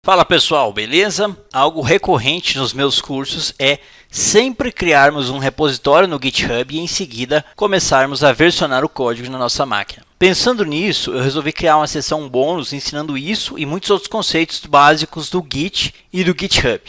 Fala pessoal, beleza? Algo recorrente nos meus cursos é sempre criarmos um repositório no GitHub e em seguida começarmos a versionar o código na nossa máquina. Pensando nisso, eu resolvi criar uma seção bônus ensinando isso e muitos outros conceitos básicos do Git e do GitHub.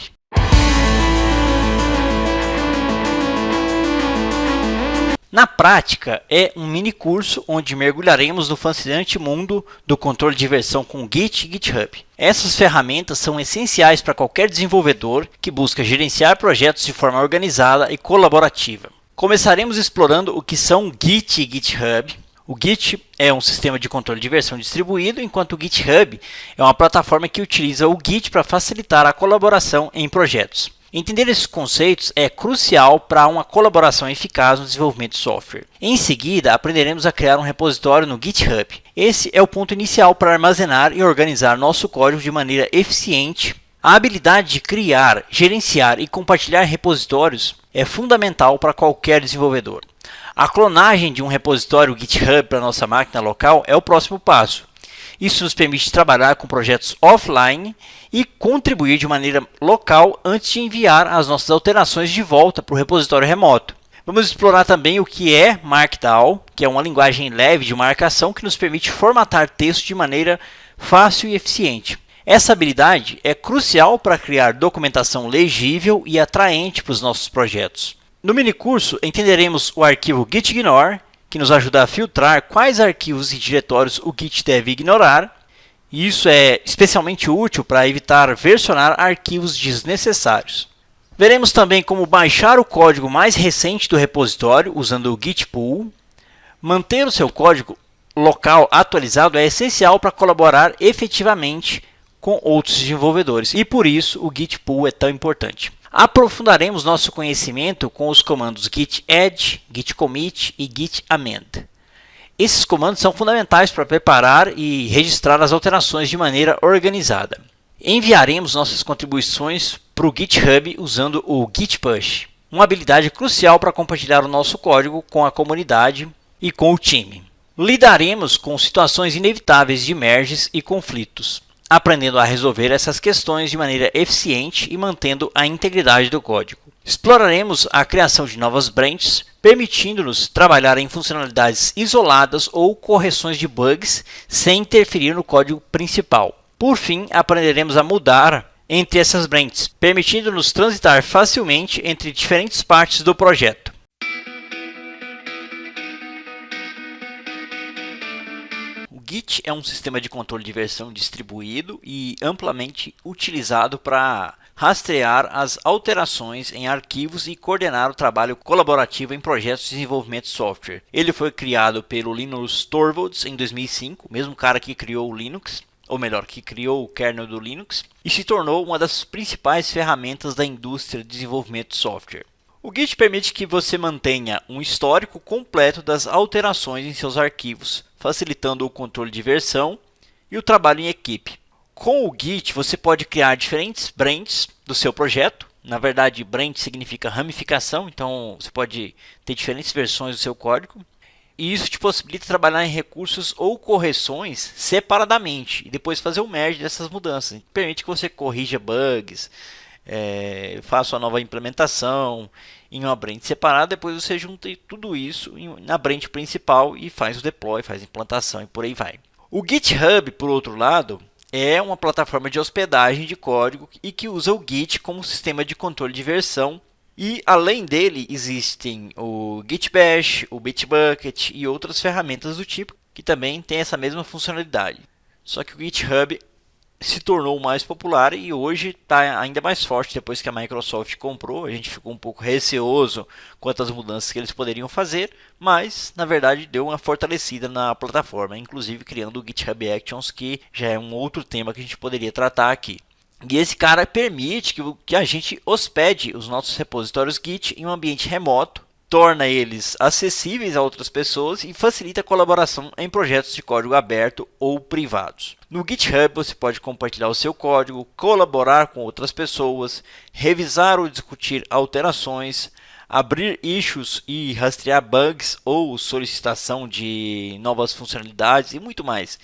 Na prática, é um mini curso onde mergulharemos no fascinante mundo do controle de versão com Git e GitHub. Essas ferramentas são essenciais para qualquer desenvolvedor que busca gerenciar projetos de forma organizada e colaborativa. Começaremos explorando o que são Git e GitHub. O Git é um sistema de controle de versão distribuído, enquanto o GitHub é uma plataforma que utiliza o Git para facilitar a colaboração em projetos. Entender esses conceitos é crucial para uma colaboração eficaz no desenvolvimento de software. Em seguida, aprenderemos a criar um repositório no GitHub. Esse é o ponto inicial para armazenar e organizar nosso código de maneira eficiente. A habilidade de criar, gerenciar e compartilhar repositórios é fundamental para qualquer desenvolvedor. A clonagem de um repositório GitHub para nossa máquina local é o próximo passo. Isso nos permite trabalhar com projetos offline e contribuir de maneira local antes de enviar as nossas alterações de volta para o repositório remoto. Vamos explorar também o que é Markdown, que é uma linguagem leve de marcação que nos permite formatar texto de maneira fácil e eficiente. Essa habilidade é crucial para criar documentação legível e atraente para os nossos projetos. No minicurso, entenderemos o arquivo gitignore, que nos ajuda a filtrar quais arquivos e diretórios o Git deve ignorar. E isso é especialmente útil para evitar versionar arquivos desnecessários. Veremos também como baixar o código mais recente do repositório usando o Git Pull. Manter o seu código local atualizado é essencial para colaborar efetivamente com outros desenvolvedores e por isso o Git Pull é tão importante. Aprofundaremos nosso conhecimento com os comandos git add, git commit e git amend. Esses comandos são fundamentais para preparar e registrar as alterações de maneira organizada. Enviaremos nossas contribuições para o GitHub usando o Git Push, uma habilidade crucial para compartilhar o nosso código com a comunidade e com o time. Lidaremos com situações inevitáveis de merges e conflitos, aprendendo a resolver essas questões de maneira eficiente e mantendo a integridade do código. Exploraremos a criação de novas branches, permitindo-nos trabalhar em funcionalidades isoladas ou correções de bugs sem interferir no código principal. Por fim, aprenderemos a mudar entre essas branches, permitindo-nos transitar facilmente entre diferentes partes do projeto. O Git é um sistema de controle de versão distribuído e amplamente utilizado para rastrear as alterações em arquivos e coordenar o trabalho colaborativo em projetos de desenvolvimento de software. Ele foi criado pelo Linus Torvalds em 2005, o mesmo cara que criou o Linux, ou melhor, que criou o kernel do Linux, e se tornou uma das principais ferramentas da indústria de desenvolvimento de software. O Git permite que você mantenha um histórico completo das alterações em seus arquivos, facilitando o controle de versão e o trabalho em equipe. Com o Git, você pode criar diferentes branches do seu projeto. Na verdade, branch significa ramificação, então você pode ter diferentes versões do seu código. E isso te possibilita trabalhar em recursos ou correções separadamente e depois fazer o merge dessas mudanças. Permite que você corrija bugs, faça uma nova implementação em uma branch separada, depois você junta tudo isso na branch principal e faz o deploy, faz a implantação e por aí vai. O GitHub, por outro lado, é uma plataforma de hospedagem de código e que usa o Git como sistema de controle de versão. E além dele existem o Git Bash, o Bitbucket e outras ferramentas do tipo que também tem essa mesma funcionalidade. Só que o GitHub se tornou mais popular e hoje está ainda mais forte depois que a Microsoft comprou. A gente ficou um pouco receoso quanto às mudanças que eles poderiam fazer, mas na verdade deu uma fortalecida na plataforma, inclusive criando o GitHub Actions, que já é um outro tema que a gente poderia tratar aqui. E esse cara permite que a gente hospede os nossos repositórios Git em um ambiente remoto, torna eles acessíveis a outras pessoas e facilita a colaboração em projetos de código aberto ou privados. No GitHub você pode compartilhar o seu código, colaborar com outras pessoas, revisar ou discutir alterações, abrir issues e rastrear bugs ou solicitação de novas funcionalidades e muito mais.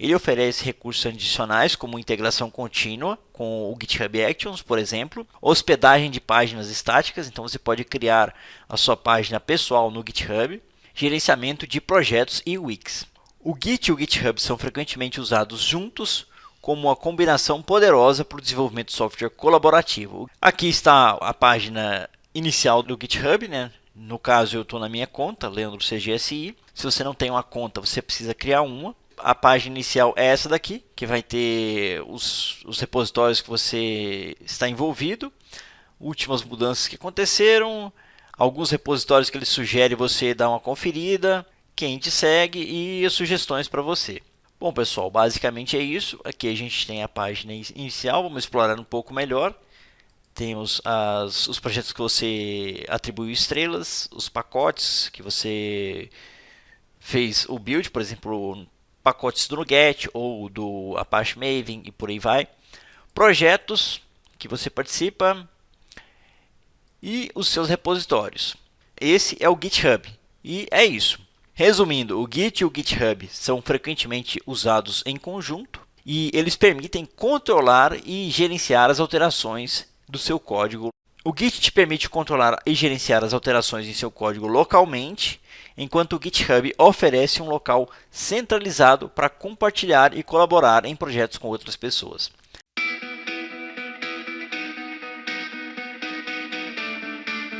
Ele oferece recursos adicionais como integração contínua com o GitHub Actions, por exemplo, hospedagem de páginas estáticas, então você pode criar a sua página pessoal no GitHub, gerenciamento de projetos e Wix. O Git e o GitHub são frequentemente usados juntos como uma combinação poderosa para o desenvolvimento de software colaborativo. Aqui está a página inicial do GitHub, né? No caso eu estou na minha conta, Leandro CGSI. Se você não tem uma conta, você precisa criar uma. A página inicial é essa daqui, que vai ter os repositórios que você está envolvido, últimas mudanças que aconteceram, alguns repositórios que ele sugere você dar uma conferida, quem te segue e as sugestões para você. Bom, pessoal, basicamente é isso. Aqui a gente tem a página inicial, vamos explorar um pouco melhor. Temos os projetos que você atribuiu estrelas, os pacotes que você fez o build, por exemplo, pacotes do NuGet ou do Apache Maven e por aí vai. Projetos que você participa e os seus repositórios. Esse é o GitHub e é isso. Resumindo, o Git e o GitHub são frequentemente usados em conjunto e eles permitem controlar e gerenciar as alterações do seu código. O Git te permite controlar e gerenciar as alterações em seu código localmente, enquanto o GitHub oferece um local centralizado para compartilhar e colaborar em projetos com outras pessoas.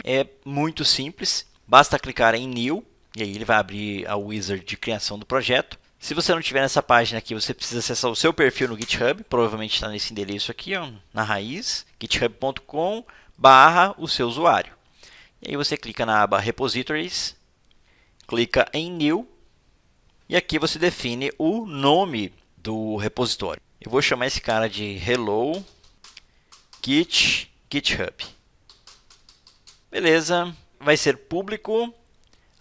É muito simples, basta clicar em New e aí ele vai abrir a wizard de criação do projeto. Se você não tiver nessa página aqui, você precisa acessar o seu perfil no GitHub, provavelmente está nesse endereço aqui, ó, na raiz, github.com/o seu usuário. E aí você clica na aba Repositories, clica em New e aqui você define o nome do repositório. Eu vou chamar esse cara de Hello GitHub. Beleza, vai ser público.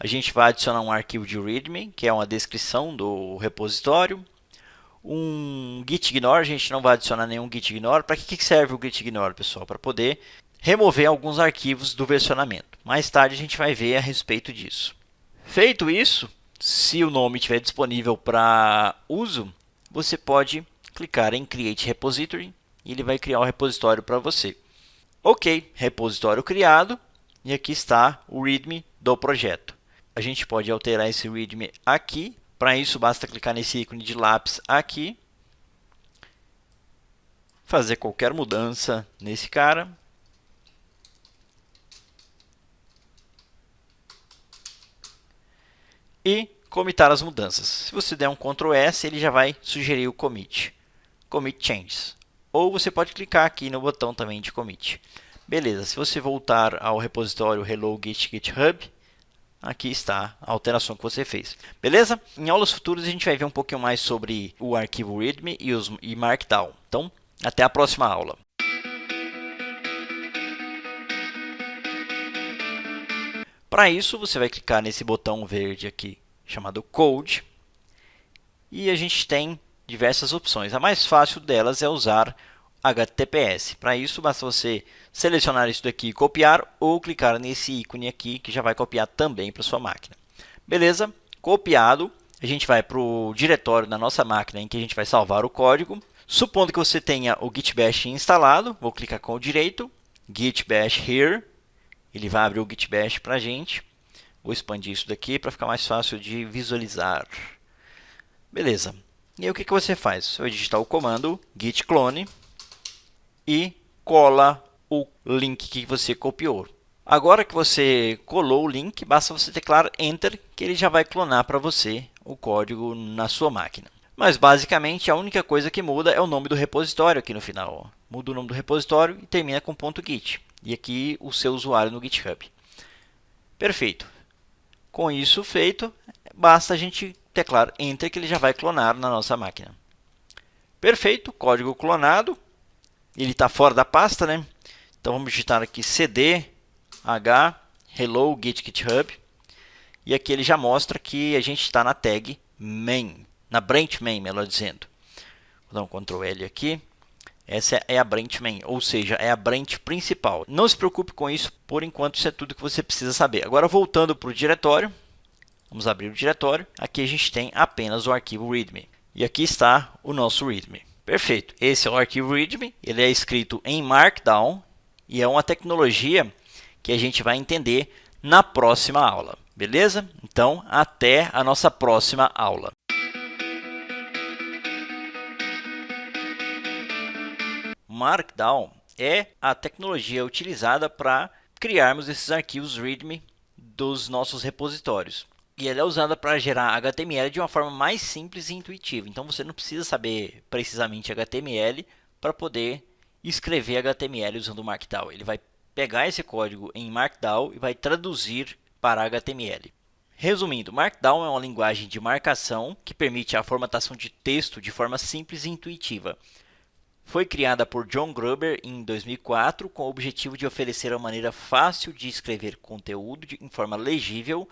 A gente vai adicionar um arquivo de README, que é uma descrição do repositório. Um gitignore, a gente não vai adicionar nenhum gitignore. Para que serve o gitignore, pessoal? Para poder remover alguns arquivos do versionamento. Mais tarde a gente vai ver a respeito disso. Feito isso, se o nome estiver disponível para uso, você pode clicar em Create Repository e ele vai criar o repositório para você. Ok, repositório criado e aqui está o README do projeto. A gente pode alterar esse README aqui. Para isso, basta clicar nesse ícone de lápis aqui. Fazer qualquer mudança nesse cara. E comitar as mudanças. Se você der um Ctrl S, ele já vai sugerir o commit. Commit changes. Ou você pode clicar aqui no botão também de commit. Beleza, se você voltar ao repositório Hello GitHub, aqui está a alteração que você fez. Beleza? Em aulas futuras a gente vai ver um pouquinho mais sobre o arquivo README e Markdown. Então, até a próxima aula. Para isso, você vai clicar nesse botão verde aqui, chamado Code. E a gente tem diversas opções. A mais fácil delas é usar HTTPS. Para isso, basta você selecionar isso daqui e copiar, ou clicar nesse ícone aqui, que já vai copiar também para sua máquina. Beleza? Copiado, a gente vai para o diretório da nossa máquina em que a gente vai salvar o código. Supondo que você tenha o Git Bash instalado, vou clicar com o direito, Git Bash Here. Ele vai abrir o Git Bash para a gente. Vou expandir isso daqui para ficar mais fácil de visualizar. Beleza. E aí o que você faz? Você vai digitar o comando git clone e cola o link que você copiou. Agora que você colou o link, basta você teclar Enter, que ele já vai clonar para você o código na sua máquina. Mas basicamente a única coisa que muda é o nome do repositório aqui no final. Muda o nome do repositório e termina com .git. E aqui o seu usuário no GitHub. Perfeito. Com isso feito, basta a gente teclar Enter, que ele já vai clonar na nossa máquina. Perfeito, código clonado. Ele está fora da pasta, né? Então vamos digitar aqui cd h hello GitHub. E aqui ele já mostra que a gente está na tag main, na branch main, melhor dizendo. Vou dar um Ctrl L aqui. Essa é a branch main, ou seja, é a branch principal. Não se preocupe com isso, por enquanto isso é tudo que você precisa saber. Agora voltando para o diretório, vamos abrir o diretório. Aqui a gente tem apenas o arquivo README. E aqui está o nosso README. Perfeito. Esse é o arquivo README. Ele é escrito em Markdown e é uma tecnologia que a gente vai entender na próxima aula. Beleza? Então, até a nossa próxima aula. Markdown é a tecnologia utilizada para criarmos esses arquivos README dos nossos repositórios. E ela é usada para gerar HTML de uma forma mais simples e intuitiva. Então, você não precisa saber precisamente HTML para poder escrever HTML usando o Markdown. Ele vai pegar esse código em Markdown e vai traduzir para HTML. Resumindo, Markdown é uma linguagem de marcação que permite a formatação de texto de forma simples e intuitiva. Foi criada por John Gruber em 2004 com o objetivo de oferecer uma maneira fácil de escrever conteúdo em forma legível,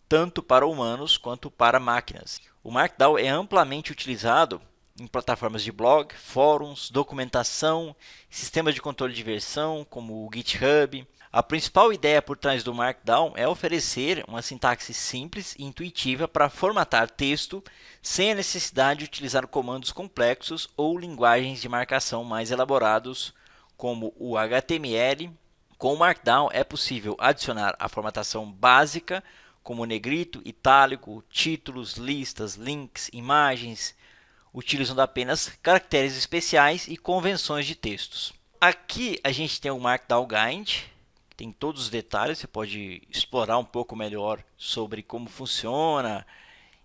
tanto para humanos quanto para máquinas. O Markdown é amplamente utilizado em plataformas de blog, fóruns, documentação, sistemas de controle de versão, como o GitHub. A principal ideia por trás do Markdown é oferecer uma sintaxe simples e intuitiva para formatar texto sem a necessidade de utilizar comandos complexos ou linguagens de marcação mais elaborados, como o HTML. Com o Markdown é possível adicionar a formatação básica, como negrito, itálico, títulos, listas, links, imagens, utilizando apenas caracteres especiais e convenções de textos. Aqui a gente tem o Markdown Guide, tem todos os detalhes, você pode explorar um pouco melhor sobre como funciona,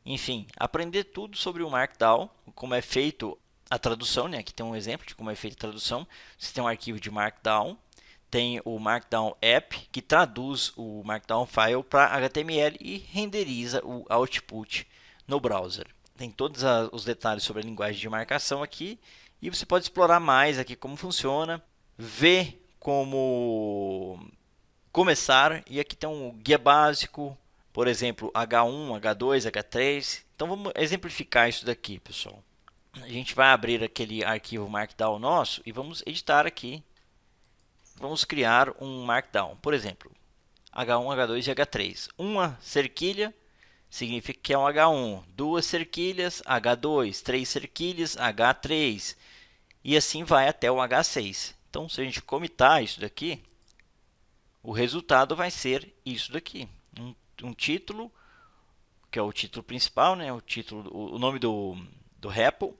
enfim, aprender tudo sobre o Markdown, como é feito a tradução, né? Aqui tem um exemplo de como é feita a tradução. Você tem um arquivo de Markdown, tem o Markdown App, que traduz o Markdown File para HTML e renderiza o output no browser. Tem todos os detalhes sobre a linguagem de marcação aqui e você pode explorar mais aqui como funciona, ver como começar, e aqui tem um guia básico, por exemplo, H1, H2, H3. Então vamos exemplificar isso daqui, pessoal. A gente vai abrir aquele arquivo Markdown nosso e vamos editar aqui. Vamos criar um Markdown, por exemplo, H1, H2 e H3. Uma cerquilha significa que é um H1, duas cerquilhas, H2, três cerquilhas, H3, e assim vai até o H6. Então, se a gente comitar isso daqui, o resultado vai ser isso daqui. Um título, que é o título principal, né? O nome do repo,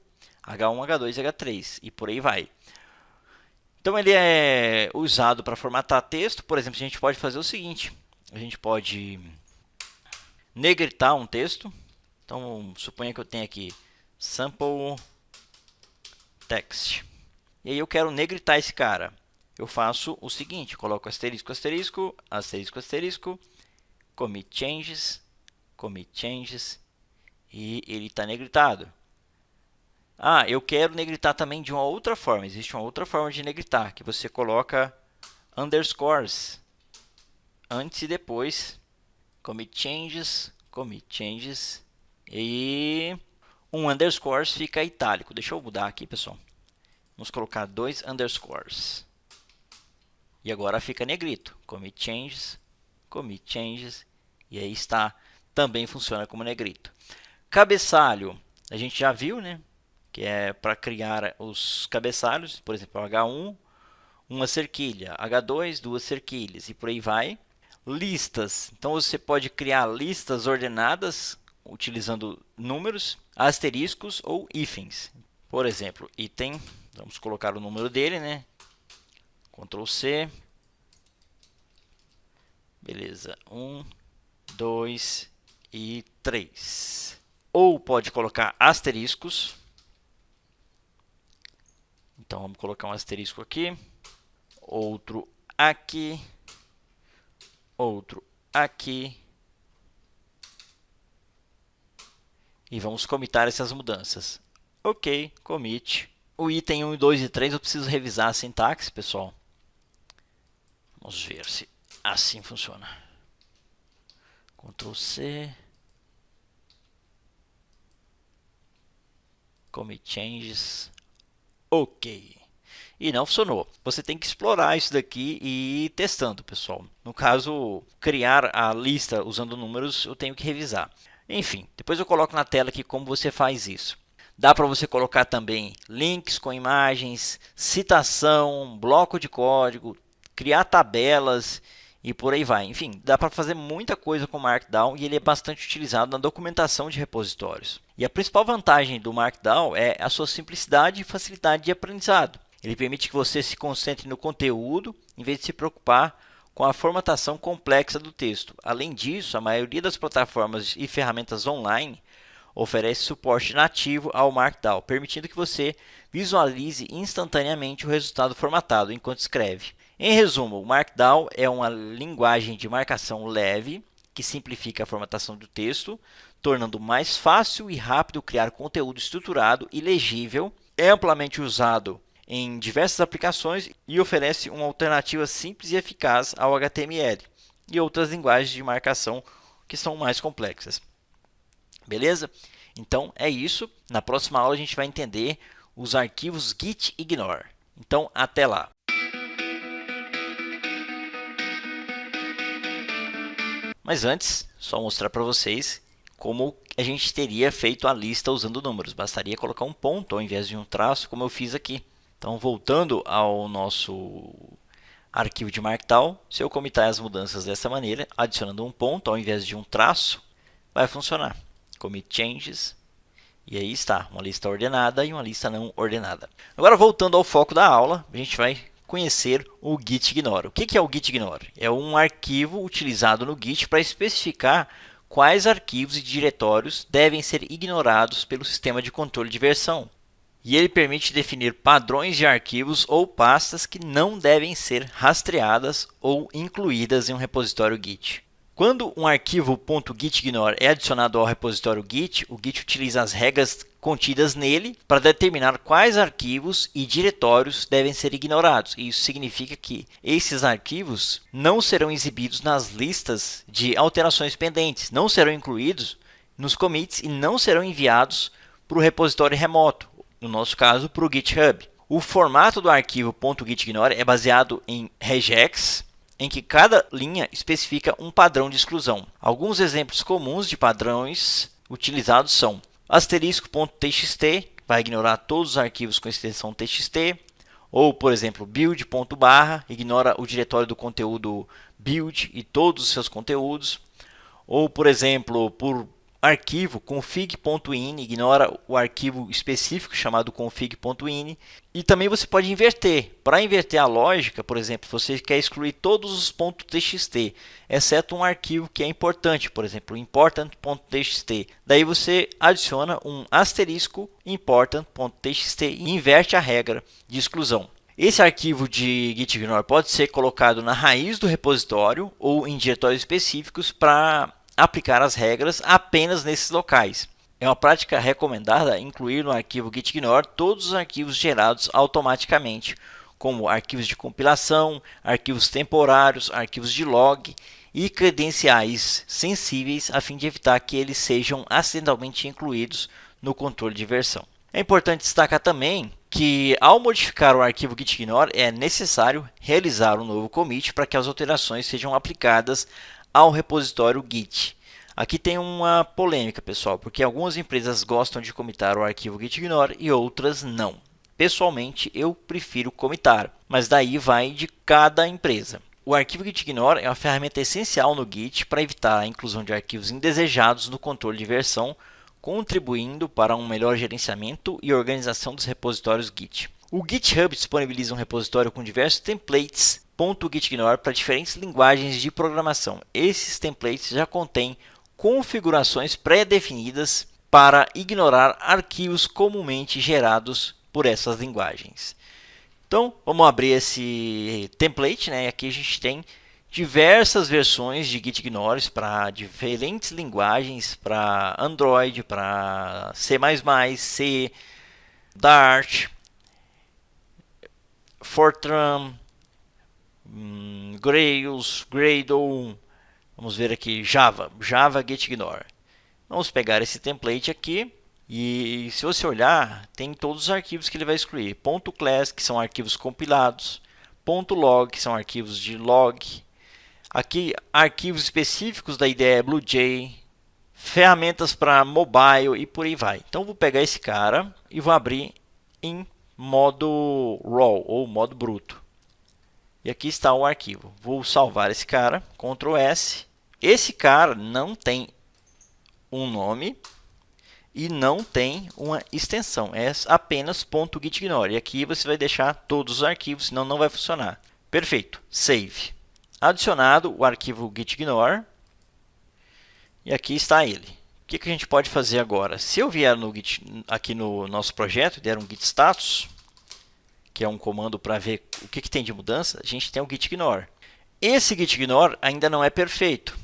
H1, H2 e H3, e por aí vai. Então, ele é usado para formatar texto. Por exemplo, a gente pode fazer o seguinte, a gente pode negritar um texto. Então, suponha que eu tenho aqui sample text. E aí eu quero negritar esse cara. Eu faço o seguinte, coloco asterisco, asterisco, asterisco, asterisco, commit changes, e ele está negritado. Ah, eu quero negritar também de uma outra forma. Existe uma outra forma de negritar, que você coloca underscores antes e depois, commit changes, e um underscores fica itálico. Deixa eu mudar aqui, pessoal. Vamos colocar 2 underscores. E agora fica negrito. Commit changes, e aí está. Também funciona como negrito. Cabeçalho, a gente já viu, né? Que é para criar os cabeçalhos. Por exemplo, H1, uma cerquilha. H2, duas cerquilhas. E por aí vai. Listas. Então, você pode criar listas ordenadas utilizando números, asteriscos ou hífens. Por exemplo, item. Vamos colocar o número dele, né? Ctrl C. Beleza. 1, 2 e 3. Ou pode colocar asteriscos. Então, vamos colocar um asterisco aqui. Outro aqui. Outro aqui. E vamos comitar essas mudanças. Ok, commit. O item 1, 2 e 3 eu preciso revisar a sintaxe, pessoal. Vamos ver se assim funciona. Ctrl C. Commit changes. Ok. E não funcionou. Você tem que explorar isso daqui e ir testando, pessoal. No caso, criar a lista usando números, eu tenho que revisar. Enfim, depois eu coloco na tela aqui como você faz isso. Dá para você colocar também links com imagens, citação, bloco de código, criar tabelas e por aí vai. Enfim, dá para fazer muita coisa com o Markdown e ele é bastante utilizado na documentação de repositórios. E a principal vantagem do Markdown é a sua simplicidade e facilidade de aprendizado. Ele permite que você se concentre no conteúdo em vez de se preocupar com a formatação complexa do texto. Além disso, a maioria das plataformas e ferramentas online oferece suporte nativo ao Markdown, permitindo que você visualize instantaneamente o resultado formatado enquanto escreve. Em resumo, o Markdown é uma linguagem de marcação leve que simplifica a formatação do texto, tornando mais fácil e rápido criar conteúdo estruturado e legível. É amplamente usado em diversas aplicações e oferece uma alternativa simples e eficaz ao HTML e outras linguagens de marcação que são mais complexas. Beleza? Então é isso. Na próxima aula a gente vai entender os arquivos git ignore. Então até lá. Mas antes, só mostrar para vocês como a gente teria feito a lista usando números. Bastaria colocar um ponto ao invés de um traço, como eu fiz aqui. Então, voltando ao nosso arquivo de Markdown, se eu comitar as mudanças dessa maneira, adicionando um ponto ao invés de um traço, vai funcionar. Commit changes, e aí está, uma lista ordenada e uma lista não ordenada. Agora, voltando ao foco da aula, a gente vai conhecer o git ignore. O que é o git ignore? É um arquivo utilizado no Git para especificar quais arquivos e diretórios devem ser ignorados pelo sistema de controle de versão. E ele permite definir padrões de arquivos ou pastas que não devem ser rastreadas ou incluídas em um repositório Git. Quando um arquivo .gitignore é adicionado ao repositório Git, o Git utiliza as regras contidas nele para determinar quais arquivos e diretórios devem ser ignorados. E isso significa que esses arquivos não serão exibidos nas listas de alterações pendentes, não serão incluídos nos commits e não serão enviados para o repositório remoto, no nosso caso para o GitHub. O formato do arquivo .gitignore é baseado em regex, em que cada linha especifica um padrão de exclusão. Alguns exemplos comuns de padrões utilizados são asterisco.txt, vai ignorar todos os arquivos com extensão txt, ou, por exemplo, build.barra, ignora o diretório do conteúdo build e todos os seus conteúdos, ou, por exemplo, por arquivo config.ini, ignora o arquivo específico chamado config.ini. E também você pode inverter. Para inverter a lógica, por exemplo, você quer excluir todos os .txt, exceto um arquivo que é importante, por exemplo, important.txt. Daí você adiciona um asterisco important.txt e inverte a regra de exclusão. Esse arquivo de gitignore pode ser colocado na raiz do repositório ou em diretórios específicos para aplicar as regras apenas nesses locais. É uma prática recomendada incluir no arquivo gitignore todos os arquivos gerados automaticamente, como arquivos de compilação, arquivos temporários, arquivos de log e credenciais sensíveis, a fim de evitar que eles sejam acidentalmente incluídos no controle de versão. É importante destacar também que, ao modificar o arquivo gitignore, é necessário realizar um novo commit para que as alterações sejam aplicadas ao repositório Git. Aqui tem uma polêmica, pessoal, porque algumas empresas gostam de comitar o arquivo gitignore e outras não. Pessoalmente, eu prefiro comitar, mas daí vai de cada empresa. O arquivo gitignore é uma ferramenta essencial no Git para evitar a inclusão de arquivos indesejados no controle de versão, contribuindo para um melhor gerenciamento e organização dos repositórios Git. O GitHub disponibiliza um repositório com diversos templates .gitignore para diferentes linguagens de programação. Esses templates já contêm configurações pré-definidas para ignorar arquivos comumente gerados por essas linguagens. Então, vamos abrir esse template, né? Aqui a gente tem diversas versões de gitignores para diferentes linguagens, para Android, para C++, C, Dart, Fortran, Grails, Gradle, vamos ver aqui Java gitignore. Vamos pegar esse template aqui e, se você olhar, tem todos os arquivos que ele vai excluir. .class, que são arquivos compilados, .log, que são arquivos de log. Aqui, arquivos específicos da IDE BlueJ, ferramentas para mobile e por aí vai. Então vou pegar esse cara e vou abrir em modo raw ou modo bruto. E aqui está o arquivo. Vou salvar esse cara, Ctrl S. Esse cara não tem um nome e não tem uma extensão, é apenas .gitignore. E aqui você vai deixar todos os arquivos, senão não vai funcionar. Perfeito, save. Adicionado o arquivo gitignore. E aqui está ele. O que a gente pode fazer agora? Se eu vier no Git, aqui no nosso projeto, der um git status, que é um comando para ver o que tem de mudança, a gente tem o gitignore. Esse gitignore ainda não é perfeito.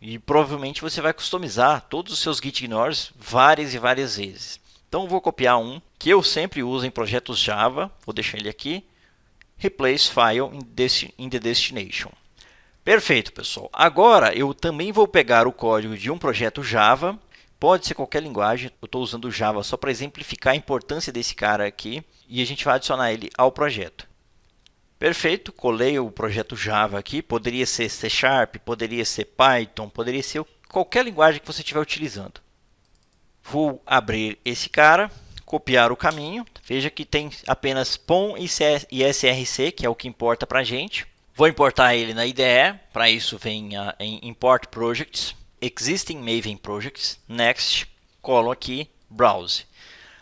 E provavelmente você vai customizar todos os seus gitignores várias e várias vezes. Então eu vou copiar um que eu sempre uso em projetos Java. Vou deixar ele aqui. Replace file in the destination. Perfeito, pessoal. Agora eu também vou pegar o código de um projeto Java. Pode ser qualquer linguagem. Eu estou usando o Java só para exemplificar a importância desse cara aqui. E a gente vai adicionar ele ao projeto. Perfeito, colei o projeto Java aqui, poderia ser C Sharp, poderia ser Python, poderia ser qualquer linguagem que você estiver utilizando. Vou abrir esse cara, copiar o caminho, veja que tem apenas POM e SRC, que é o que importa para a gente. Vou importar ele na IDE, para isso vem em Import Projects, Existing Maven Projects, Next, colo aqui, Browse.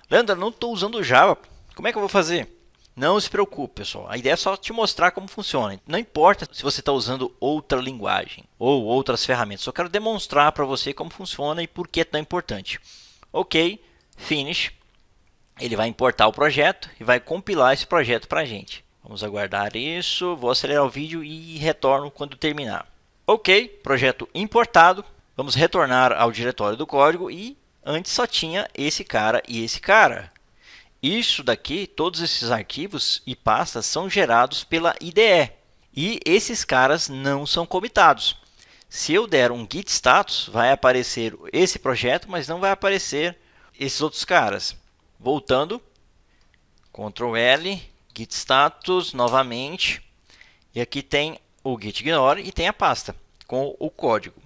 Leandro, não estou usando o Java, como é que eu vou fazer? Não se preocupe, pessoal. A ideia é só te mostrar como funciona. Não importa se você está usando outra linguagem ou outras ferramentas. Só quero demonstrar para você como funciona e por que é tão importante. Ok, finish. Ele vai importar o projeto e vai compilar esse projeto para a gente. Vamos aguardar isso. Vou acelerar o vídeo e retorno quando terminar. Ok, projeto importado. Vamos retornar ao diretório do código e antes só tinha esse cara e esse cara. Isso daqui, todos esses arquivos e pastas são gerados pela IDE. E esses caras não são comitados. Se eu der um git status, vai aparecer esse projeto, mas não vai aparecer esses outros caras. Voltando, Ctrl L, git status novamente. E aqui tem o gitignore e tem a pasta com o código.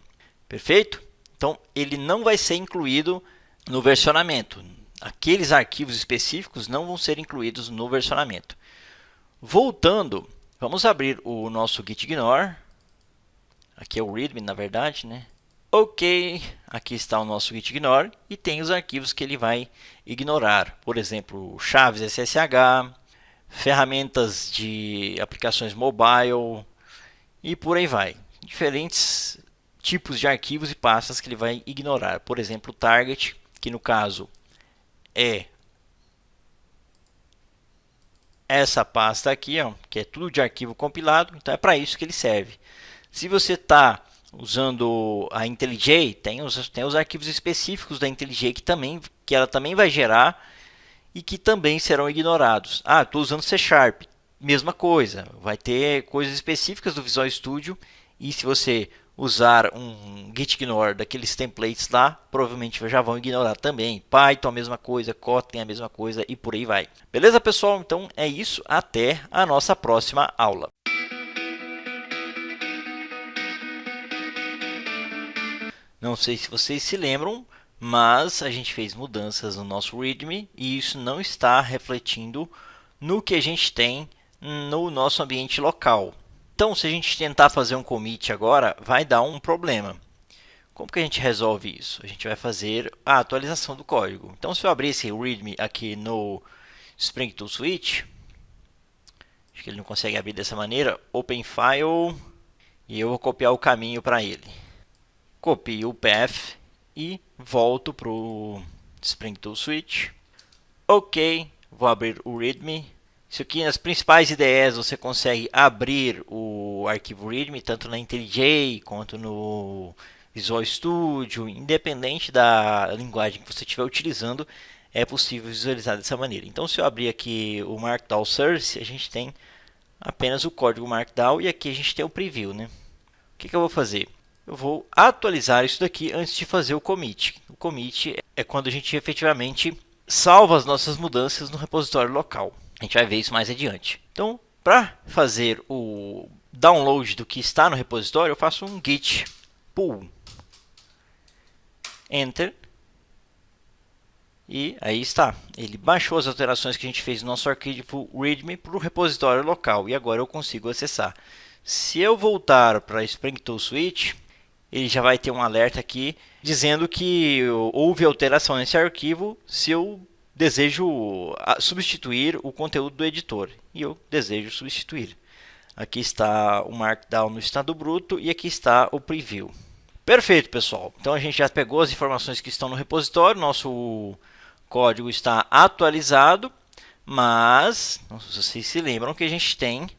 Perfeito? Então, ele não vai ser incluído no versionamento. Aqueles arquivos específicos não vão ser incluídos no versionamento. Voltando, vamos abrir o nosso gitignore. Aqui é o readme, na verdade, né? Ok, aqui está o nosso gitignore e tem os arquivos que ele vai ignorar. Por exemplo, chaves SSH, ferramentas de aplicações mobile e por aí vai. Diferentes tipos de arquivos e pastas que ele vai ignorar. Por exemplo, o target, que no caso é essa pasta aqui, ó, que é tudo de arquivo compilado, então é para isso que ele serve. Se você está usando a IntelliJ, tem os arquivos específicos da IntelliJ que ela também vai gerar e que também serão ignorados. Ah, estou usando C Sharp, mesma coisa, vai ter coisas específicas do Visual Studio e se você usar um gitignore daqueles templates lá, provavelmente já vão ignorar também. Python a mesma coisa, Kotlin a mesma coisa e por aí vai. Beleza, pessoal? Então é isso. Até a nossa próxima aula. Não sei se vocês se lembram, mas a gente fez mudanças no nosso README e isso não está refletindo no que a gente tem no nosso ambiente local. Então, se a gente tentar fazer um commit agora, vai dar um problema. Como que a gente resolve isso? A gente vai fazer a atualização do código. Então, se eu abrir esse README aqui no Spring Tool Switch, acho que ele não consegue abrir dessa maneira, Open File, e eu vou copiar o caminho para ele. Copio o path e volto para o Spring Tool Switch. Ok, vou abrir o README. Isso aqui nas principais IDEs você consegue abrir o arquivo README tanto na IntelliJ quanto no Visual Studio, independente da linguagem que você estiver utilizando, é possível visualizar dessa maneira. Então, se eu abrir aqui o Markdown Source, a gente tem apenas o código Markdown e aqui a gente tem o preview, né? O que eu vou fazer? Eu vou atualizar isso daqui antes de fazer o commit. O commit é quando a gente efetivamente salva as nossas mudanças no repositório local. A gente vai ver isso mais adiante. Então, para fazer o download do que está no repositório, eu faço um git pull Enter. E aí está. Ele baixou as alterações que a gente fez no nosso arquivo README para o repositório local. E agora eu consigo acessar. Se eu voltar para Spring Tool Switch, ele já vai ter um alerta aqui dizendo que houve alteração nesse arquivo se eu desejo substituir o conteúdo do editor. E eu desejo substituir. Aqui está o Markdown no estado bruto e aqui está o Preview. Perfeito, pessoal. Então a gente já pegou as informações que estão no repositório. Nosso código está atualizado, mas não sei se vocês se lembram que a gente tem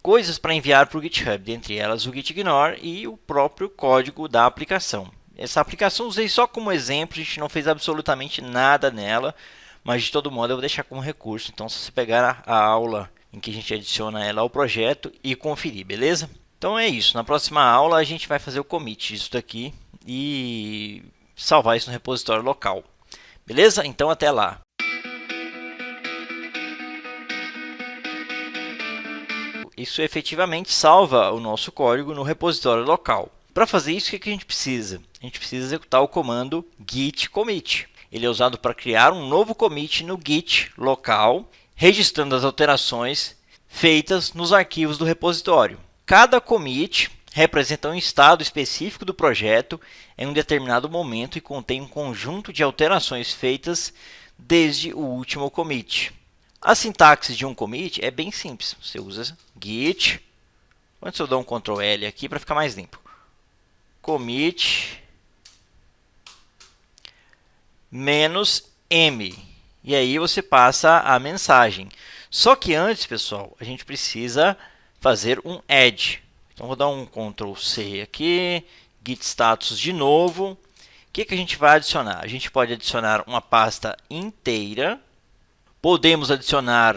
coisas para enviar para o GitHub, dentre elas o gitignore e o próprio código da aplicação. Essa aplicação usei só como exemplo, a gente não fez absolutamente nada nela, mas de todo modo eu vou deixar como recurso. Então, se você pegar a aula em que a gente adiciona ela ao projeto e conferir, beleza? Então é isso, na próxima aula a gente vai fazer o commit disso daqui e salvar isso no repositório local. Beleza? Então até lá. Isso efetivamente salva o nosso código no repositório local. Para fazer isso, o que a gente precisa? A gente precisa executar o comando git commit. Ele é usado para criar um novo commit no git local, registrando as alterações feitas nos arquivos do repositório. Cada commit representa um estado específico do projeto em um determinado momento e contém um conjunto de alterações feitas desde o último commit. A sintaxe de um commit é bem simples. Você usa git. Antes eu dou um Ctrl L aqui para ficar mais limpo. Commit "-m". E aí você passa a mensagem. Só que antes, pessoal, a gente precisa fazer um add. Então vou dar um Ctrl C aqui, git status de novo. O que a gente vai adicionar? A gente pode adicionar uma pasta inteira. Podemos adicionar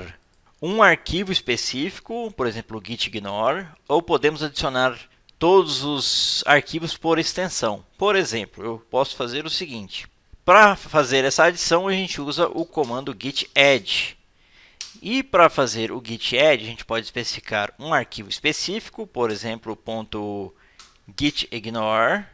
um arquivo específico, por exemplo, gitignore, ou podemos adicionar todos os arquivos por extensão. Por exemplo, eu posso fazer o seguinte. Para fazer essa adição, a gente usa o comando git add. E para fazer o git add, a gente pode especificar um arquivo específico, por exemplo, .gitignore.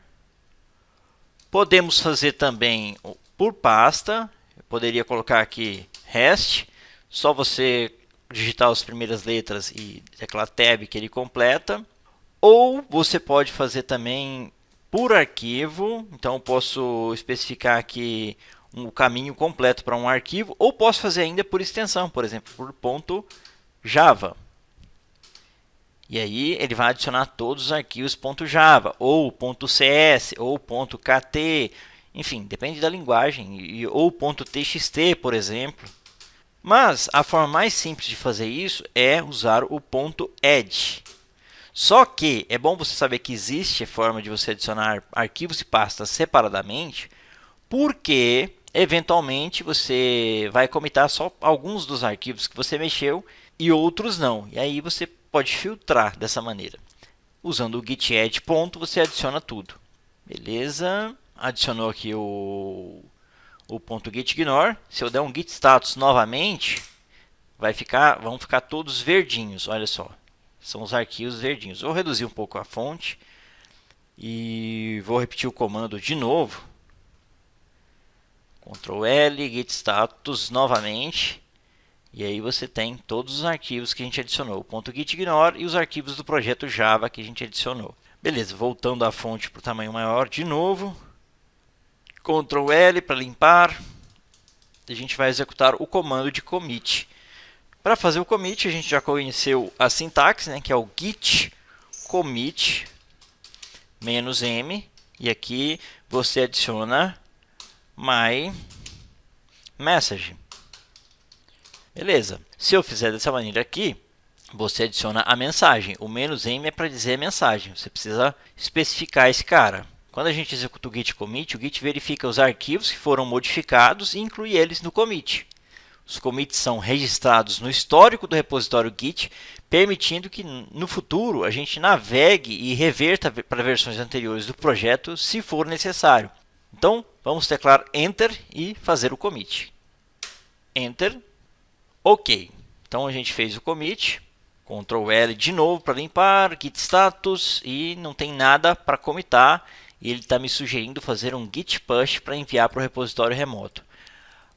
Podemos fazer também por pasta. Eu poderia colocar aqui rest. Só você digitar as primeiras letras e teclar tab que ele completa. Ou você pode fazer também por arquivo. Então eu posso especificar aqui um caminho completo para um arquivo, ou posso fazer ainda por extensão, por exemplo, por .java. E aí ele vai adicionar todos os arquivos .java, ou .cs, ou .kt, enfim, depende da linguagem, ou .txt, por exemplo. Mas a forma mais simples de fazer isso é usar o .add. Só que é bom você saber que existe a forma de você adicionar arquivos e pastas separadamente, porque eventualmente você vai comitar só alguns dos arquivos que você mexeu e outros não. E aí você pode filtrar dessa maneira. Usando o git add ponto, você adiciona tudo. Beleza? Adicionou aqui o .gitignore. Se eu der um git status novamente, vão ficar todos verdinhos. Olha só, são os arquivos verdinhos. Vou reduzir um pouco a fonte e vou repetir o comando de novo. Ctrl L, git status novamente. E aí você tem todos os arquivos que a gente adicionou. O .gitignore e os arquivos do projeto Java que a gente adicionou. Beleza, voltando a fonte para o tamanho maior de novo. Ctrl L para limpar. A gente vai executar o comando de commit. Para fazer o commit, a gente já conheceu a sintaxe, né, que é o git commit "-m". E aqui você adiciona my message. Beleza. Se eu fizer dessa maneira aqui, você adiciona a mensagem. O "-m" é para dizer a mensagem. Você precisa especificar esse cara. Quando a gente executa o git commit, o git verifica os arquivos que foram modificados e inclui eles no commit. Os commits são registrados no histórico do repositório Git, permitindo que no futuro a gente navegue e reverta para versões anteriores do projeto se for necessário. Então, vamos teclar Enter e fazer o commit. Enter. Ok. Então, a gente fez o commit. Ctrl L de novo para limpar. Git status. E não tem nada para commitar. e ele está me sugerindo fazer um git push para enviar para o repositório remoto.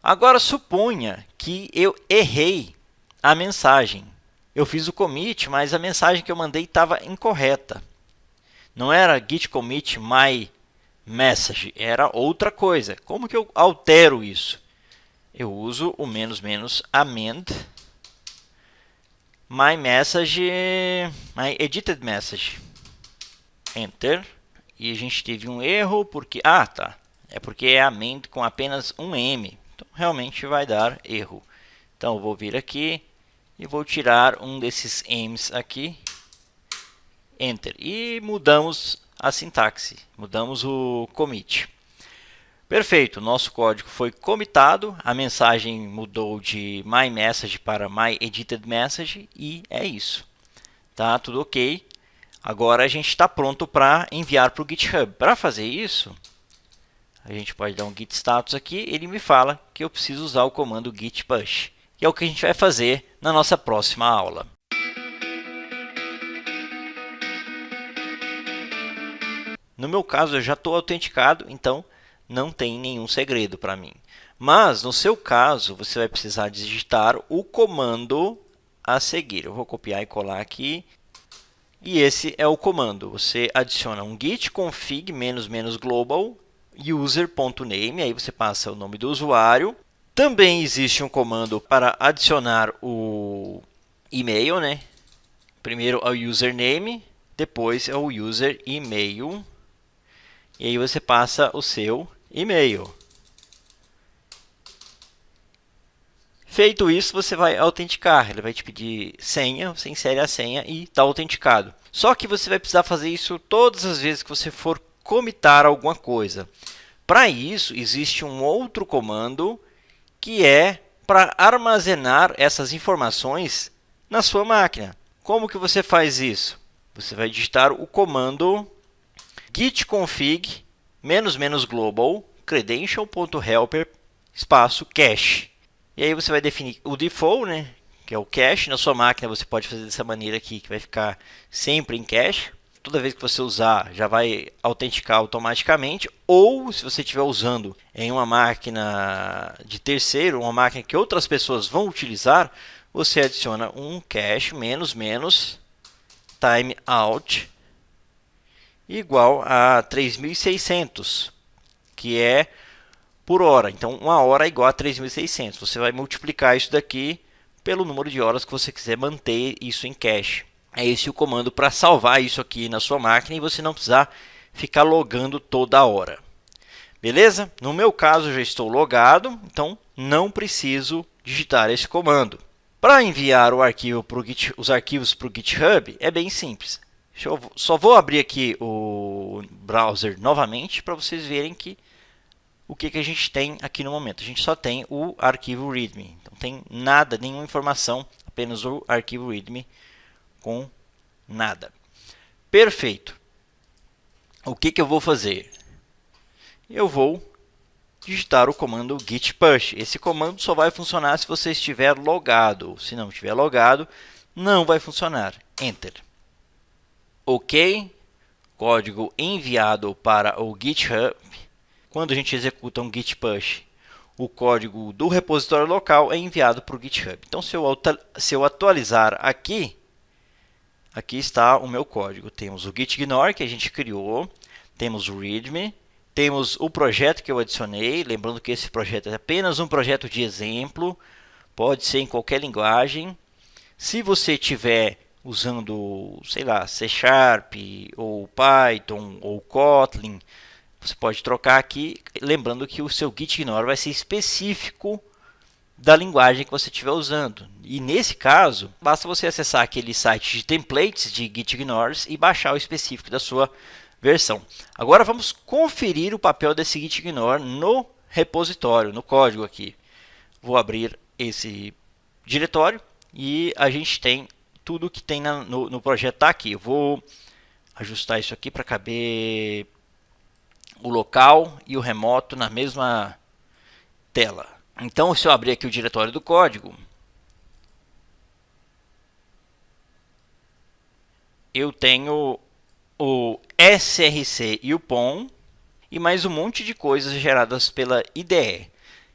Agora suponha que eu errei a mensagem. Eu fiz o commit, mas a mensagem que eu mandei estava incorreta. Não era git commit my message, era outra coisa. Como que eu altero isso? Eu uso o amend my message, my edited message. Enter. E a gente teve um erro porque é porque é amend com apenas um M. Então realmente vai dar erro. Então eu vou vir aqui e vou tirar um desses M's aqui. Enter. E mudamos a sintaxe, mudamos o commit. Perfeito, nosso código foi commitado, a mensagem mudou de my message para my edited message e é isso. Tá tudo ok. Agora a gente está pronto para enviar para o GitHub. Para fazer isso, a gente pode dar um git status aqui, ele me fala que eu preciso usar o comando git push, que é o que a gente vai fazer na nossa próxima aula. No meu caso, eu já estou autenticado, então não tem nenhum segredo para mim. Mas, no seu caso, você vai precisar digitar o comando a seguir. Eu vou copiar e colar aqui. E esse é o comando. Você adiciona um git config --global user.name. Aí você passa o nome do usuário. Também existe um comando para adicionar o e-mail, né? Primeiro é o username, depois é o user e-mail. E aí você passa o seu e-mail. Feito isso, você vai autenticar. Ele vai te pedir senha, você insere a senha e está autenticado. Só que você vai precisar fazer isso todas as vezes que você for comitar alguma coisa. Para isso, existe um outro comando que é para armazenar essas informações na sua máquina. Como que você faz isso? Você vai digitar o comando git config --global credential.helper espaço cache. E aí você vai definir o default, né, que é o cache. Na sua máquina você pode fazer dessa maneira aqui, que vai ficar sempre em cache. Toda vez que você usar, já vai autenticar automaticamente. Ou, se você estiver usando em uma máquina de terceiro, uma máquina que outras pessoas vão utilizar, você adiciona um cache timeout igual a 3600, que é por hora. Então, uma hora é igual a 3.600. Você vai multiplicar isso daqui pelo número de horas que você quiser manter isso em cache. É esse o comando para salvar isso aqui na sua máquina e você não precisar ficar logando toda hora. Beleza? No meu caso, eu já estou logado, então não preciso digitar esse comando. Para enviar os arquivos para o GitHub, é bem simples. Eu só vou abrir aqui o browser novamente para vocês verem que o que a gente tem aqui no momento. A gente só tem o arquivo README. Não tem nada, nenhuma informação, apenas o arquivo README com nada. Perfeito. O que eu vou fazer? Eu vou digitar o comando git push. Esse comando só vai funcionar se você estiver logado. Se não estiver logado, não vai funcionar. Enter. Ok. Código enviado para o GitHub. Quando a gente executa um git push, o código do repositório local é enviado para o GitHub. Então, se eu atualizar aqui, aqui está o meu código. Temos o gitignore que a gente criou, temos o readme, temos o projeto que eu adicionei. Lembrando que esse projeto é apenas um projeto de exemplo, pode ser em qualquer linguagem. Se você tiver usando, sei lá, C Sharp, ou Python, ou Kotlin, você pode trocar aqui, lembrando que o seu gitignore vai ser específico da linguagem que você estiver usando. E nesse caso, basta você acessar aquele site de templates de gitignores e baixar o específico da sua versão. Agora vamos conferir o papel desse gitignore no repositório, no código aqui. Vou abrir esse diretório e a gente tem tudo que tem no projeto tá aqui. Eu vou ajustar isso aqui para caber o local e o remoto na mesma tela. Então, se eu abrir aqui o diretório do código, eu tenho o src e o pom, e mais um monte de coisas geradas pela IDE.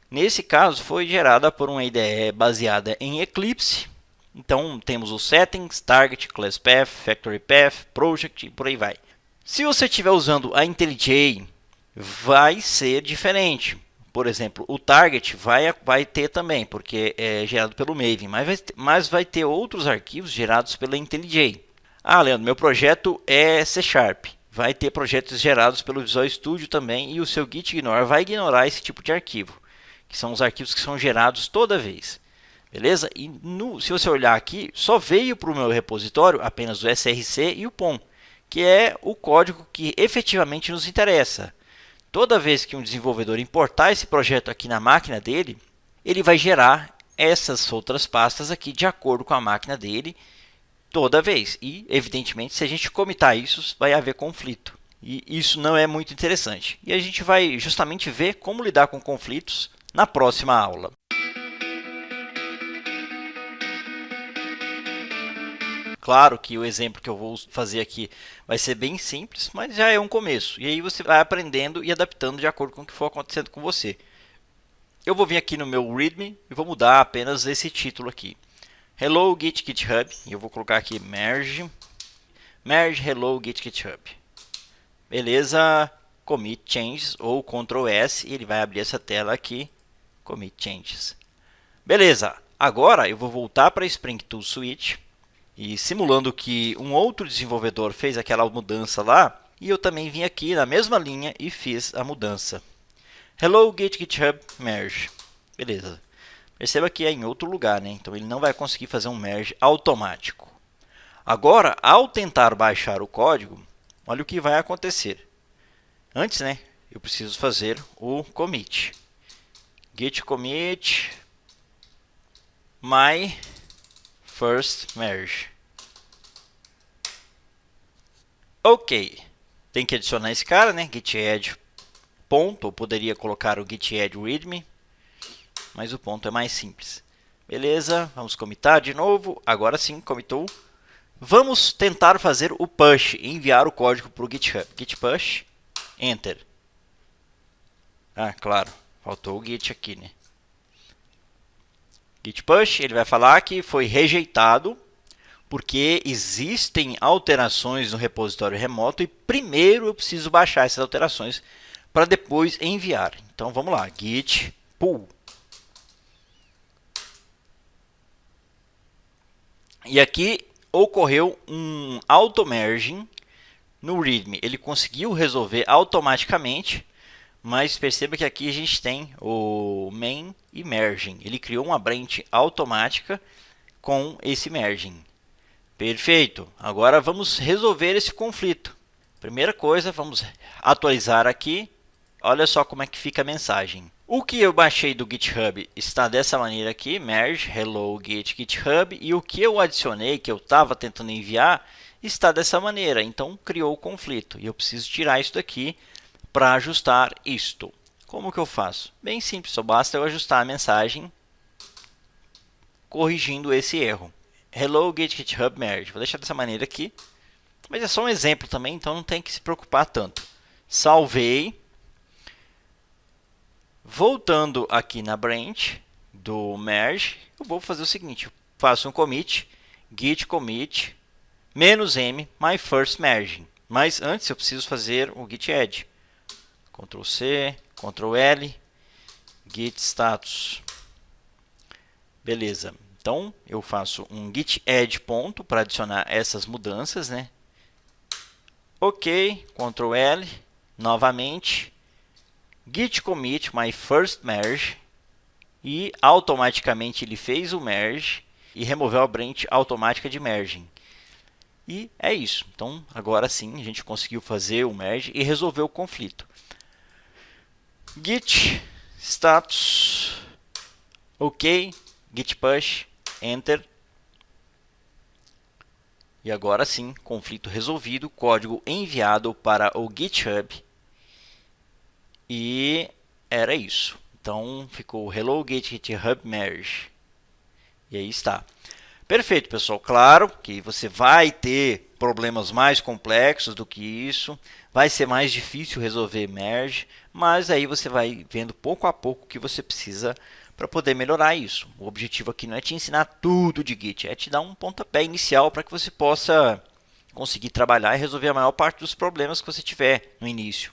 Nesse caso, foi gerada por uma IDE baseada em Eclipse. Então, temos os settings, target, class path, factory path, project e por aí vai. Se você estiver usando a IntelliJ, vai ser diferente. Por exemplo, o target vai ter também, porque é gerado pelo Maven, mas vai ter outros arquivos gerados pela IntelliJ. Ah, Leandro, meu projeto é C#. Vai ter projetos gerados pelo Visual Studio também, e o seu Git Ignore vai ignorar esse tipo de arquivo, que são os arquivos que são gerados toda vez. Beleza? E se você olhar aqui, só veio para o meu repositório apenas o src e o POM, que é o código que efetivamente nos interessa. Toda vez que um desenvolvedor importar esse projeto aqui na máquina dele, ele vai gerar essas outras pastas aqui de acordo com a máquina dele toda vez. E, evidentemente, se a gente comitar isso, vai haver conflito. E isso não é muito interessante. E a gente vai justamente ver como lidar com conflitos na próxima aula. Claro que o exemplo que eu vou fazer aqui vai ser bem simples, mas já é um começo. E aí você vai aprendendo e adaptando de acordo com o que for acontecendo com você. Eu vou vir aqui no meu README e vou mudar apenas esse título aqui. Hello Git GitHub. E eu vou colocar aqui merge hello Git GitHub. Beleza? Commit changes ou Ctrl S e ele vai abrir essa tela aqui. Commit changes. Beleza. Agora eu vou voltar para Spring Tool Suite. E simulando que um outro desenvolvedor fez aquela mudança lá, e eu também vim aqui na mesma linha e fiz a mudança. Hello Git GitHub merge. Beleza. Perceba que é em outro lugar, né? Então ele não vai conseguir fazer um merge automático. Agora, ao tentar baixar o código, olha o que vai acontecer. Antes, né, eu preciso fazer o commit. Git commit my first merge. Ok, tem que adicionar esse cara, né? Git add ponto, ou poderia colocar o git add readme, mas o ponto é mais simples. Beleza, vamos commitar de novo. Agora sim, commitou. Vamos tentar fazer o push, enviar o código para o GitHub. Git push, enter. Ah, claro, faltou o git aqui, né? Git push, ele vai falar que foi rejeitado porque existem alterações no repositório remoto e primeiro eu preciso baixar essas alterações para depois enviar. Então vamos lá, git pull. E aqui ocorreu um auto-merging no README. Ele conseguiu resolver automaticamente, mas perceba que aqui a gente tem o main e merging. Ele criou uma branch automática com esse merging. Perfeito. Agora vamos resolver esse conflito. Primeira coisa, vamos atualizar aqui. Olha só como é que fica a mensagem. O que eu baixei do GitHub está dessa maneira aqui, merge hello git GitHub, e o que eu adicionei, que eu estava tentando enviar, está dessa maneira. Então criou o conflito e eu preciso tirar isso daqui para ajustar isto. Como que eu faço? Bem simples, só basta eu ajustar a mensagem corrigindo esse erro. Hello Git GitHub merge. Vou deixar dessa maneira aqui, mas é só um exemplo também, então não tem que se preocupar tanto. Salvei. Voltando aqui na branch do merge, eu vou fazer o seguinte, eu faço um commit, git commit -m my first merging. Mas antes eu preciso fazer o git add. Ctrl C, Ctrl L, git status. Beleza. Então eu faço um git add ponto para adicionar essas mudanças, né? Ok, Ctrl L, novamente. Git commit my first merge e automaticamente ele fez o merge e removeu a branch automática de merging. E é isso. Então agora sim a gente conseguiu fazer o merge e resolver o conflito. Git status ok, git push, enter. E agora sim, conflito resolvido, código enviado para o GitHub. E era isso. Então ficou Hello Git GitHub Merge. E aí está. Perfeito, pessoal. Claro que você vai ter problemas mais complexos do que isso, vai ser mais difícil resolver merge, mas aí você vai vendo pouco a pouco o que você precisa para poder melhorar isso. O objetivo aqui não é te ensinar tudo de Git, é te dar um pontapé inicial para que você possa conseguir trabalhar e resolver a maior parte dos problemas que você tiver no início.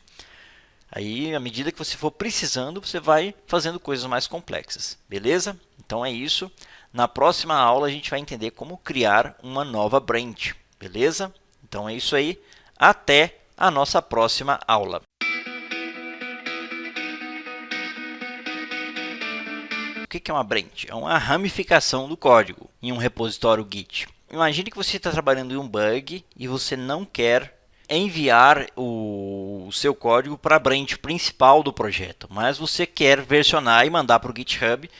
Aí, à medida que você for precisando, você vai fazendo coisas mais complexas, beleza? Então é isso. Na próxima aula a gente vai entender como criar uma nova branch, beleza? Então é isso aí. Até a nossa próxima aula. O que é uma branch? É uma ramificação do código em um repositório Git. Imagine que você está trabalhando em um bug e você não quer enviar o seu código para a branch principal do projeto, mas você quer versionar e mandar para o GitHub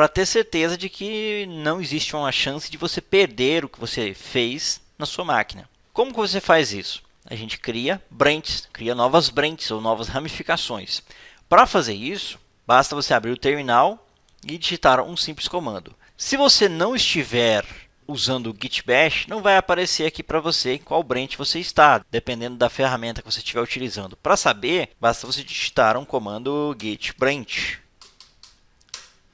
para ter certeza de que não existe uma chance de você perder o que você fez na sua máquina. Como que você faz isso? A gente cria branches, cria novas branches ou novas ramificações. Para fazer isso, basta você abrir o terminal e digitar um simples comando. Se você não estiver usando o Git Bash, não vai aparecer aqui para você em qual branch você está, dependendo da ferramenta que você estiver utilizando. Para saber, basta você digitar um comando git branch.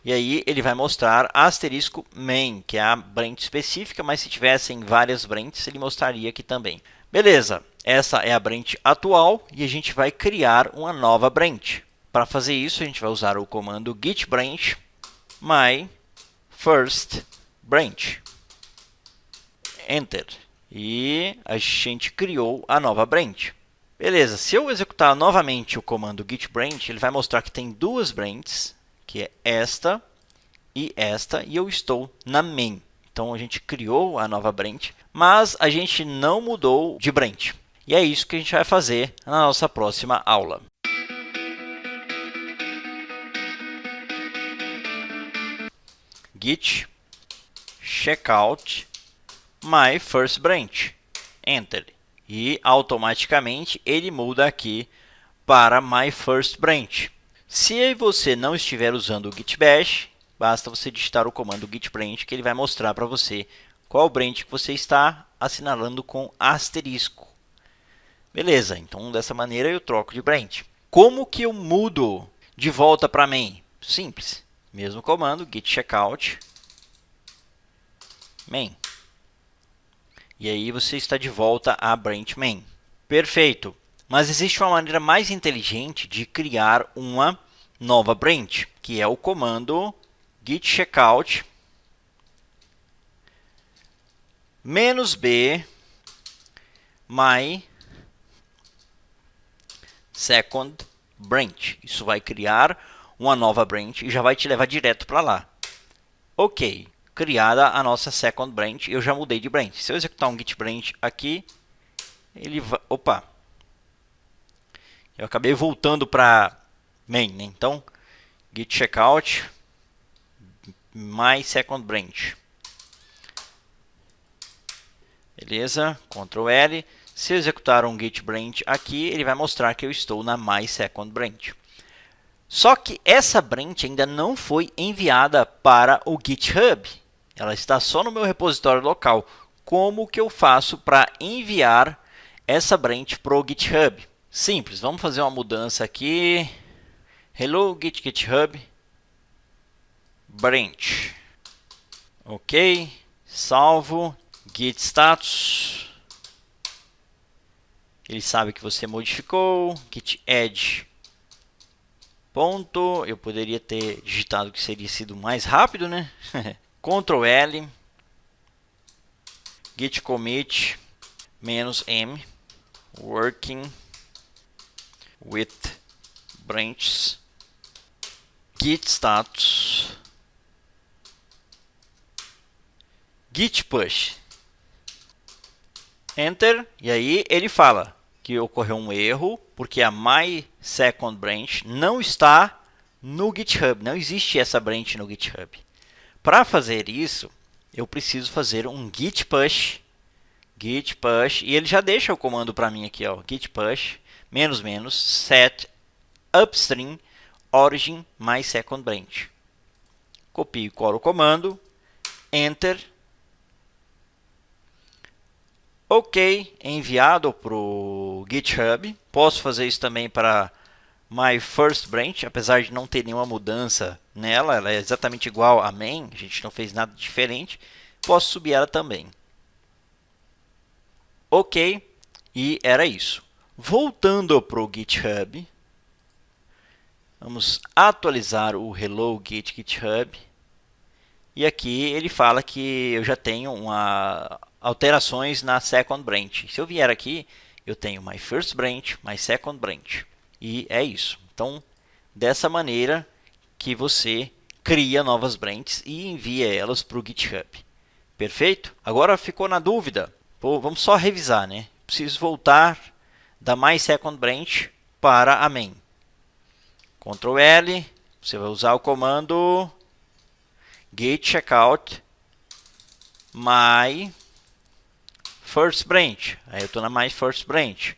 E aí ele vai mostrar asterisco main, que é a branch específica, mas se tivessem várias branches, ele mostraria aqui também. Beleza, essa é a branch atual e a gente vai criar uma nova branch. Para fazer isso, a gente vai usar o comando git branch my first branch. Enter. E a gente criou a nova branch. Beleza, se eu executar novamente o comando git branch, ele vai mostrar que tem duas branches, que é esta, e eu estou na main. Então a gente criou a nova branch, mas a gente não mudou de branch. E é isso que a gente vai fazer na nossa próxima aula. Git checkout my first branch. Enter. E automaticamente ele muda aqui para my first branch. Se você não estiver usando o Git Bash, basta você digitar o comando git branch que ele vai mostrar para você qual branch que você está assinalando com asterisco. Beleza, então dessa maneira eu troco de branch. Como que eu mudo de volta para main? Simples, mesmo comando git checkout main. E aí você está de volta à branch main. Perfeito. Mas existe uma maneira mais inteligente de criar uma nova branch, que é o comando git checkout -b my second branch. Isso vai criar uma nova branch e já vai te levar direto para lá. Ok, criada a nossa second branch, eu já mudei de branch. Se eu executar um git branch aqui, ele vai... Opa! Eu acabei voltando para main, né? Então, git checkout my second branch. Beleza? Ctrl L. Se eu executar um git branch aqui, ele vai mostrar que eu estou na my second branch. Só que essa branch ainda não foi enviada para o GitHub. Ela está só no meu repositório local. Como que eu faço para enviar essa branch para o GitHub? Simples, vamos fazer uma mudança aqui. Hello GitHub branch. Ok, salvo. Git status. Ele sabe que você modificou. Git add. Ponto. Eu poderia ter digitado que seria sido mais rápido, né? Ctrl L. Git commit -m working with branches. Git status. Git push. Enter. E aí ele fala que ocorreu um erro, porque a my second branch não está no GitHub. Não existe essa branch no GitHub. Para fazer isso, eu preciso fazer um git push. Git push. E ele já deixa o comando para mim aqui, ó. Git push ---- set upstream origin my second branch. Copio e colo o comando. Enter. Ok, enviado para o GitHub. Posso fazer isso também para My First Branch, apesar de não ter nenhuma mudança nela, ela é exatamente igual a main, a gente não fez nada diferente. Posso subir ela também. Ok, e era isso. Voltando para o GitHub, vamos atualizar o Hello Git GitHub. E aqui ele fala que eu já tenho alterações na Second Branch. Se eu vier aqui, eu tenho My First Branch, My Second Branch. E é isso. Então, dessa maneira que você cria novas branches e envia elas para o GitHub. Perfeito? Agora ficou na dúvida? Pô, vamos só revisar, né? Preciso voltar da My Second Branch para a main. Ctrl L, você vai usar o comando git checkout my first branch. Aí eu estou na my first branch.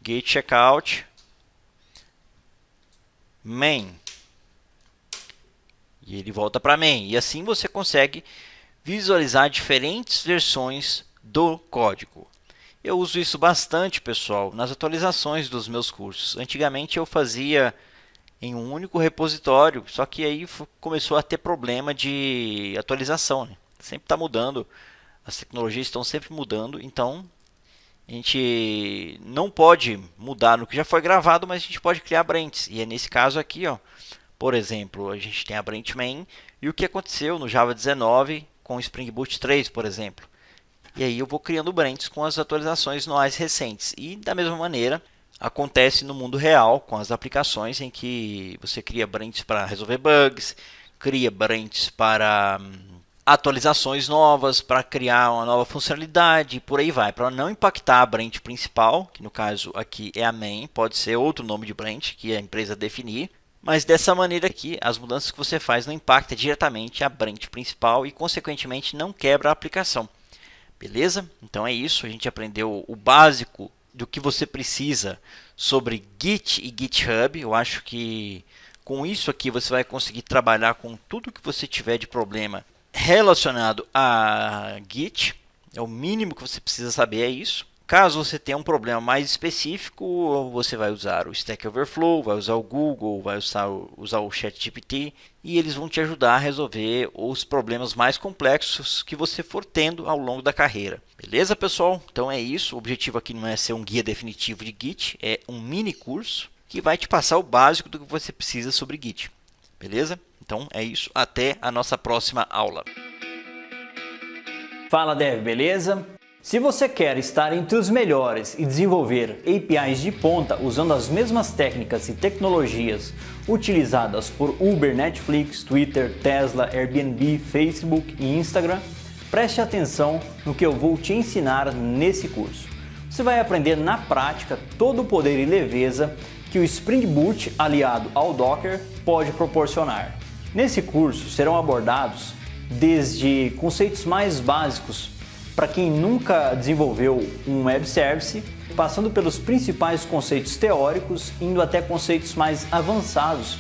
Git checkout main. E ele volta para main. E assim você consegue visualizar diferentes versões do código. Eu uso isso bastante, pessoal, nas atualizações dos meus cursos. Antigamente eu fazia em um único repositório, só que aí começou a ter problema de atualização, né? Sempre está mudando, as tecnologias estão sempre mudando, então a gente não pode mudar no que já foi gravado, mas a gente pode criar branches. E é nesse caso aqui, ó, por exemplo, a gente tem a branch main e o que aconteceu no Java 19 com o Spring Boot 3, por exemplo. E aí eu vou criando branches com as atualizações mais recentes. E da mesma maneira acontece no mundo real com as aplicações em que você cria branches para resolver bugs, cria branches para atualizações novas, para criar uma nova funcionalidade e por aí vai, para não impactar a branch principal, que no caso aqui é a main, pode ser outro nome de branch que a empresa definir, mas dessa maneira aqui as mudanças que você faz não impactam diretamente a branch principal e consequentemente não quebra a aplicação. Beleza? Então é isso, a gente aprendeu o básico do que você precisa sobre Git e GitHub. Eu acho que com isso aqui você vai conseguir trabalhar com tudo que você tiver de problema relacionado a Git. É o mínimo que você precisa saber, é isso. Caso você tenha um problema mais específico, você vai usar o Stack Overflow, vai usar o Google, vai usar o ChatGPT e eles vão te ajudar a resolver os problemas mais complexos que você for tendo ao longo da carreira. Beleza, pessoal? Então é isso. O objetivo aqui não é ser um guia definitivo de Git, é um mini curso que vai te passar o básico do que você precisa sobre Git. Beleza? Então é isso. Até a nossa próxima aula. Fala, Dev, beleza? Se você quer estar entre os melhores e desenvolver APIs de ponta usando as mesmas técnicas e tecnologias utilizadas por Uber, Netflix, Twitter, Tesla, Airbnb, Facebook e Instagram, preste atenção no que eu vou te ensinar nesse curso. Você vai aprender na prática todo o poder e leveza que o Spring Boot aliado ao Docker pode proporcionar. Nesse curso serão abordados desde conceitos mais básicos para quem nunca desenvolveu um web service, passando pelos principais conceitos teóricos, indo até conceitos mais avançados,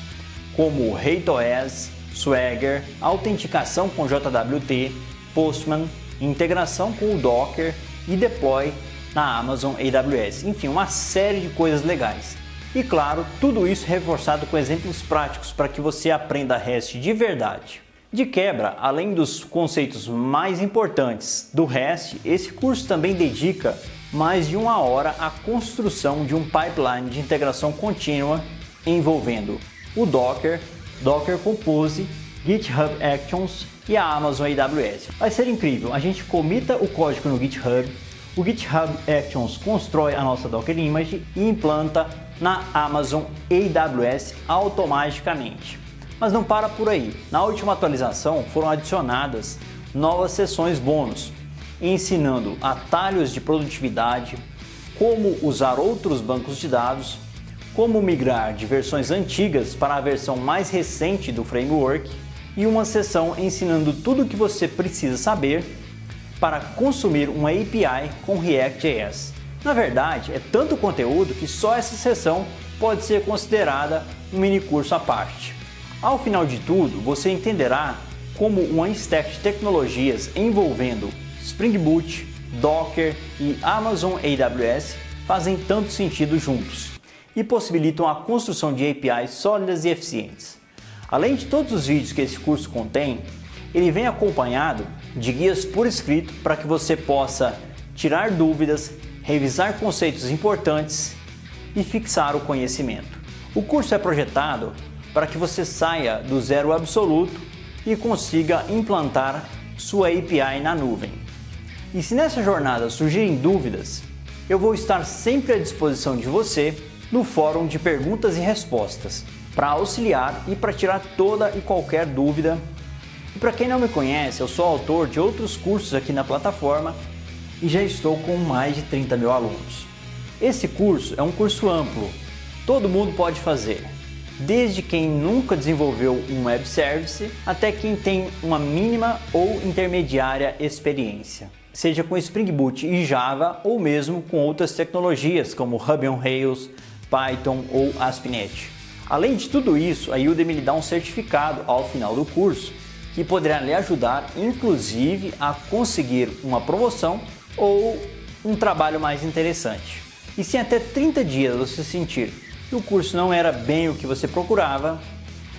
como RateOS, Swagger, autenticação com JWT, Postman, integração com o Docker e deploy na Amazon AWS. Enfim, uma série de coisas legais. E claro, tudo isso reforçado com exemplos práticos para que você aprenda REST de verdade. De quebra, além dos conceitos mais importantes do REST, esse curso também dedica mais de 1 hora à construção de um pipeline de integração contínua envolvendo o Docker, Docker Compose, GitHub Actions e a Amazon AWS. Vai ser incrível, a gente comita o código no GitHub, o GitHub Actions constrói a nossa Docker Image e implanta na Amazon AWS automaticamente. Mas não para por aí. Na última atualização foram adicionadas novas seções bônus, ensinando atalhos de produtividade, como usar outros bancos de dados, como migrar de versões antigas para a versão mais recente do framework e uma seção ensinando tudo o que você precisa saber para consumir uma API com React.js. Na verdade, é tanto conteúdo que só essa seção pode ser considerada um mini curso à parte. Ao final de tudo, você entenderá como uma stack de tecnologias envolvendo Spring Boot, Docker e Amazon AWS fazem tanto sentido juntos e possibilitam a construção de APIs sólidas e eficientes. Além de todos os vídeos que esse curso contém, ele vem acompanhado de guias por escrito para que você possa tirar dúvidas, revisar conceitos importantes e fixar o conhecimento. O curso é projetado para que você saia do zero absoluto e consiga implantar sua API na nuvem. E se nessa jornada surgirem dúvidas, eu vou estar sempre à disposição de você no fórum de perguntas e respostas para auxiliar e para tirar toda e qualquer dúvida. E para quem não me conhece, eu sou autor de outros cursos aqui na plataforma e já estou com mais de 30 mil alunos. Esse curso é um curso amplo, todo mundo pode fazer, desde quem nunca desenvolveu um web service até quem tem uma mínima ou intermediária experiência, seja com Spring Boot e Java ou mesmo com outras tecnologias como Ruby on Rails, Python ou ASP.NET. Além de tudo isso, a Udemy lhe dá um certificado ao final do curso que poderá lhe ajudar, inclusive, a conseguir uma promoção ou um trabalho mais interessante. E se em até 30 dias você sentir que o curso não era bem o que você procurava,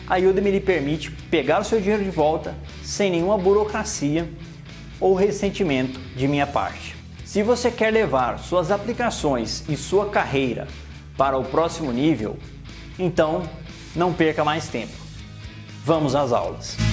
a Udemy lhe permite pegar o seu dinheiro de volta sem nenhuma burocracia ou ressentimento de minha parte. Se você quer levar suas aplicações e sua carreira para o próximo nível, então não perca mais tempo. Vamos às aulas!